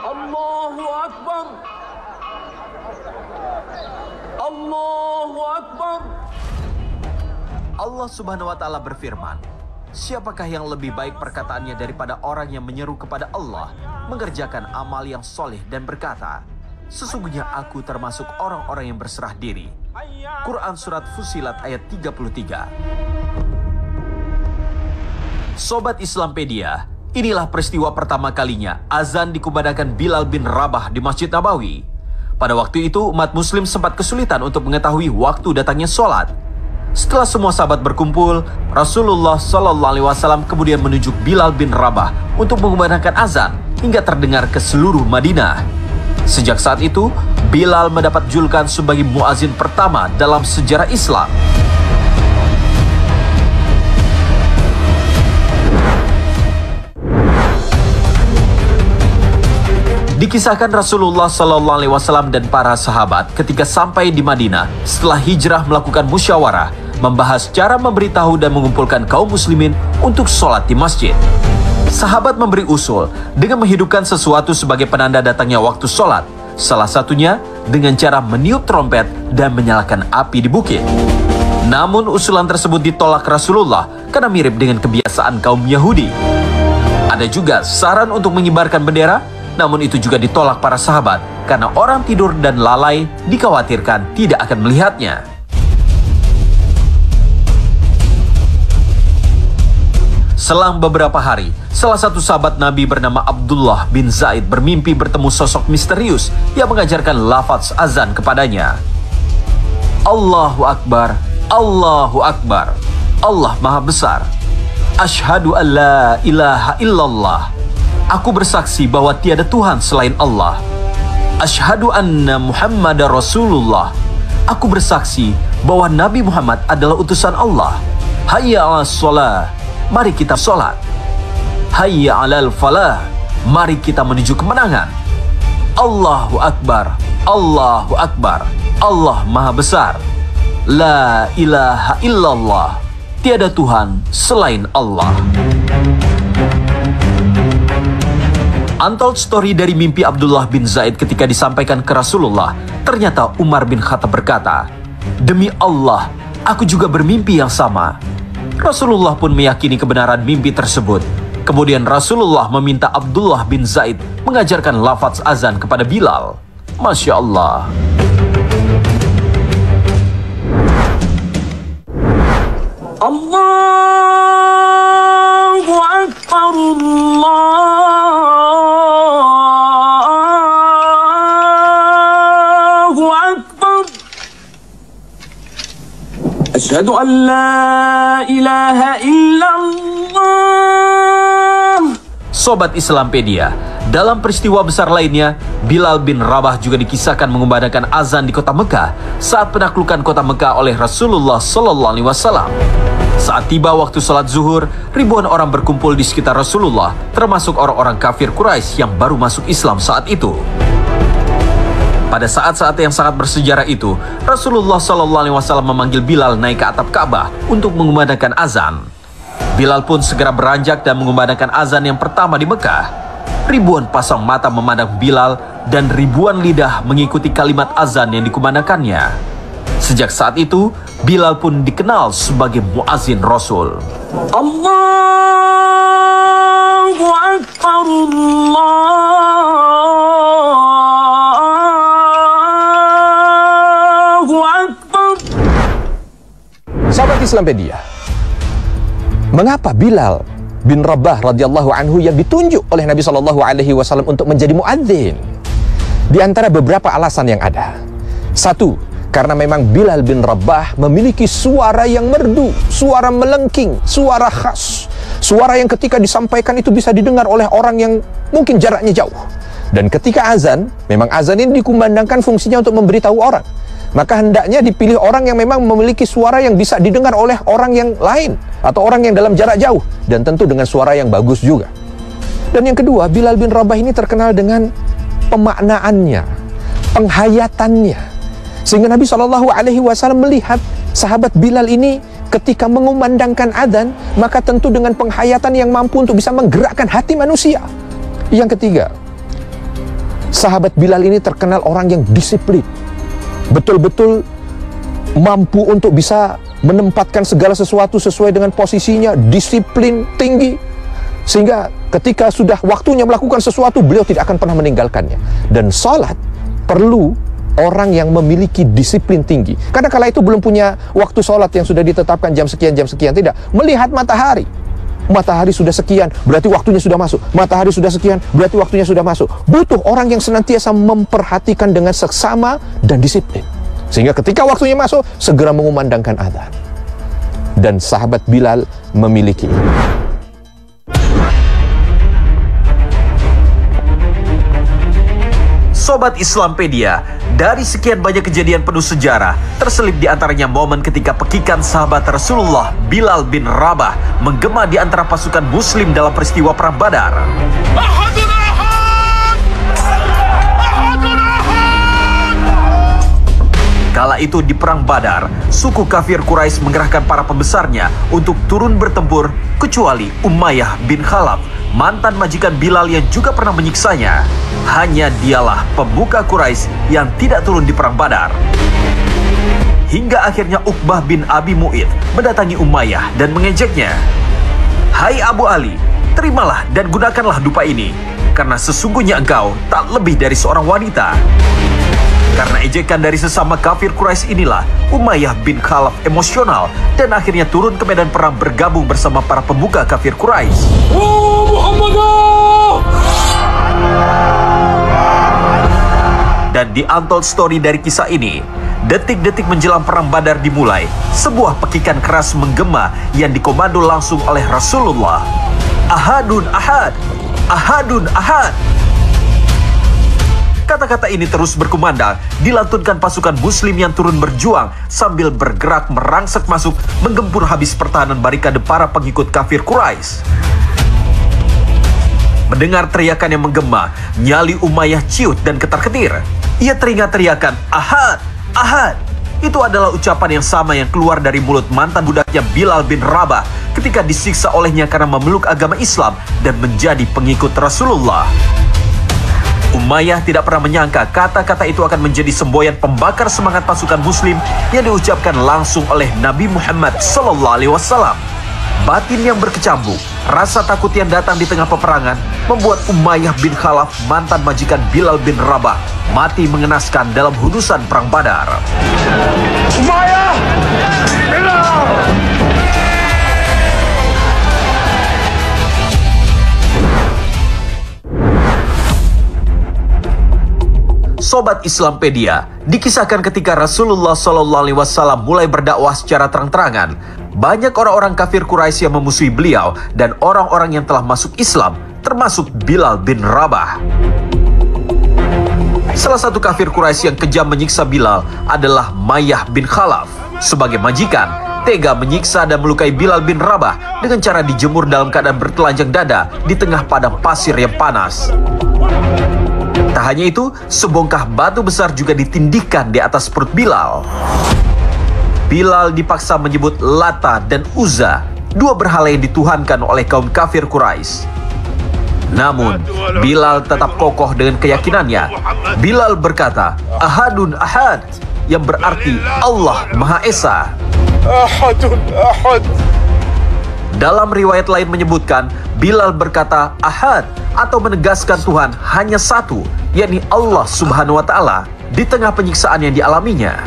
Allahu Akbar. Allahu Akbar. Allah Subhanahu wa Ta'ala berfirman, siapakah yang lebih baik perkataannya daripada orang yang menyeru kepada Allah, mengerjakan amal yang soleh dan berkata, sesungguhnya aku termasuk orang-orang yang berserah diri. Quran Surat Fussilat ayat 33. Sobat Islampedia, inilah peristiwa pertama kalinya azan dikumandangkan Bilal bin Rabah di Masjid Nabawi. Pada waktu itu umat muslim sempat kesulitan untuk mengetahui waktu datangnya sholat. Setelah semua sahabat berkumpul, Rasulullah SAW kemudian menunjuk Bilal bin Rabah untuk mengumandangkan azan hingga terdengar ke seluruh Madinah. Sejak saat itu, Bilal mendapat julukan sebagai muazin pertama dalam sejarah Islam. Dikisahkan Rasulullah SAW dan para sahabat ketika sampai di Madinah setelah hijrah melakukan musyawarah, membahas cara memberitahu dan mengumpulkan kaum muslimin untuk sholat di masjid. Sahabat memberi usul dengan menghidupkan sesuatu sebagai penanda datangnya waktu sholat. Salah satunya dengan cara meniup trompet dan menyalakan api di bukit. Namun usulan tersebut ditolak Rasulullah karena mirip dengan kebiasaan kaum Yahudi. Ada juga saran untuk mengibarkan bendera, namun itu juga ditolak para sahabat karena orang tidur dan lalai dikhawatirkan tidak akan melihatnya. Selang beberapa hari, salah satu sahabat Nabi bernama Abdullah bin Zaid bermimpi bertemu sosok misterius yang mengajarkan lafaz azan kepadanya. Allahu Akbar, Allahu Akbar, Allah Maha Besar. Asyhadu an la ilaha illallah. Aku bersaksi bahwa tiada Tuhan selain Allah. Asyhadu anna Muhammadar Rasulullah. Aku bersaksi bahwa Nabi Muhammad adalah utusan Allah. Hayya 'alas shalah. Mari kita sholat. Hayya 'alal falah. Mari kita menuju kemenangan. Allahu Akbar, Allahu Akbar, Allah Maha Besar. La ilaha illallah. Tiada Tuhan selain Allah. Untold story dari mimpi Abdullah bin Zaid ketika disampaikan ke Rasulullah, ternyata Umar bin Khattab berkata, demi Allah, aku juga bermimpi yang sama. Rasulullah pun meyakini kebenaran mimpi tersebut. Kemudian Rasulullah meminta Abdullah bin Zaid mengajarkan lafaz azan kepada Bilal. Masya Allah. Allahu Akbar, Allahu Akbar. Asyhadu an la ilaha illallah. Sobat Islampedia, dalam peristiwa besar lainnya, Bilal bin Rabah juga dikisahkan mengumandangkan azan di kota Mekah saat penaklukan kota Mekah oleh Rasulullah SAW. Saat tiba waktu sholat zuhur, ribuan orang berkumpul di sekitar Rasulullah, termasuk orang-orang kafir Quraisy yang baru masuk Islam saat itu. Pada saat-saat yang sangat bersejarah itu, Rasulullah SAW memanggil Bilal naik ke atap Ka'bah untuk mengumandangkan azan. Bilal pun segera beranjak dan mengumandangkan azan yang pertama di Mekah. Ribuan pasang mata memandang Bilal dan ribuan lidah mengikuti kalimat azan yang dikumandangkannya. Sejak saat itu, Bilal pun dikenal sebagai muazin Rasul. Allahu Akbar, Allahu Akbar. Sahabat Islampedia, mengapa Bilal bin Rabah radhiyallahu anhu yang ditunjuk oleh Nabi SAW untuk menjadi muadzin? Di antara beberapa alasan yang ada. Satu, karena memang Bilal bin Rabah memiliki suara yang merdu, suara melengking, suara khas, suara yang ketika disampaikan itu bisa didengar oleh orang yang mungkin jaraknya jauh. Dan ketika azan, memang azan ini dikumandangkan fungsinya untuk memberitahu orang. Maka hendaknya dipilih orang yang memang memiliki suara yang bisa didengar oleh orang yang lain atau orang yang dalam jarak jauh, dan tentu dengan suara yang bagus juga. Dan yang kedua, Bilal bin Rabah ini terkenal dengan pemaknaannya, penghayatannya. Sehingga Nabi SAW melihat sahabat Bilal ini ketika mengumandangkan adzan, maka tentu dengan penghayatan yang mampu untuk bisa menggerakkan hati manusia. Yang ketiga, Sahabat Bilal ini terkenal orang yang disiplin, betul-betul mampu untuk bisa menempatkan segala sesuatu sesuai dengan posisinya, disiplin tinggi, sehingga ketika sudah waktunya melakukan sesuatu, beliau tidak akan pernah meninggalkannya. Dan salat perlu orang yang memiliki disiplin tinggi, karena kala itu belum punya waktu salat yang sudah ditetapkan jam sekian, tidak. Melihat matahari sudah sekian, berarti waktunya sudah masuk. Matahari sudah sekian, berarti waktunya sudah masuk. Butuh orang yang senantiasa memperhatikan dengan seksama dan disiplin, sehingga ketika waktunya masuk, segera mengumandangkan adzan. Dan sahabat Bilal memiliki Sobat Islampedia, dari sekian banyak kejadian penuh sejarah, terselip di antaranya momen ketika pekikan sahabat Rasulullah Bilal bin Rabah menggema di antara pasukan muslim dalam peristiwa Perang Badar. Kala itu di Perang Badar, suku kafir Quraisy mengerahkan para pembesarnya untuk turun bertempur, kecuali Umayyah bin Khalaf, mantan majikan Bilal yang juga pernah menyiksanya. Hanya dialah pemuka Quraisy yang tidak turun di Perang Badar. Hingga akhirnya Uqbah bin Abi Mu'id mendatangi Umayyah dan mengejeknya. "Hai Abu Ali, terimalah dan gunakanlah dupa ini, karena sesungguhnya engkau tak lebih dari seorang wanita." Karena ejekan dari sesama kafir Quraisy inilah, Umayyah bin Khalaf emosional dan akhirnya turun ke medan perang bergabung bersama para pemuka kafir Quraisy. Dan di untold story dari kisah ini, detik-detik menjelang Perang Badar dimulai, sebuah pekikan keras menggema yang dikomando langsung oleh Rasulullah. "Ahadun ahad, ahadun ahad." Kata-kata ini terus berkumandang, dilantunkan pasukan muslim yang turun berjuang sambil bergerak merangsek masuk menggempur habis pertahanan barikade para pengikut kafir Quraisy. Mendengar teriakan yang menggema, nyali Umayyah ciut dan ketar-ketir. Ia teringat teriakan, "Ahad, ahad." Itu adalah ucapan yang sama yang keluar dari mulut mantan budaknya Bilal bin Rabah ketika disiksa olehnya karena memeluk agama Islam dan menjadi pengikut Rasulullah. Umayyah tidak pernah menyangka kata-kata itu akan menjadi semboyan pembakar semangat pasukan muslim yang diucapkan langsung oleh Nabi Muhammad SAW. Batin yang berkecambuk, rasa takut yang datang di tengah peperangan membuat Umayyah bin Khalaf, mantan majikan Bilal bin Rabah, mati mengenaskan dalam hudusan Perang Badar. Umayyah! Bilal! Sobat Islampedia, dikisahkan ketika Rasulullah SAW mulai berdakwah secara terang-terangan, banyak orang-orang kafir Quraisy yang memusuhi beliau dan orang-orang yang telah masuk Islam, termasuk Bilal bin Rabah. Salah satu kafir Quraisy yang kejam menyiksa Bilal adalah Umayyah bin Khalaf. Sebagai majikan, tega menyiksa dan melukai Bilal bin Rabah dengan cara dijemur dalam keadaan bertelanjang dada di tengah padang pasir yang panas. Tak hanya itu, sebongkah batu besar juga ditindihkan di atas perut Bilal. Bilal dipaksa menyebut Lata dan Uzza, dua berhala yang dituhankan oleh kaum kafir Quraisy. Namun, Bilal tetap kokoh dengan keyakinannya. Bilal berkata, "Ahadun ahad," yang berarti Allah Maha Esa. Ahadun ahad. Dalam riwayat lain menyebutkan, Bilal berkata ahad atau menegaskan Tuhan hanya satu, yakni Allah Subhanahu wa Ta'ala, di tengah penyiksaan yang dialaminya.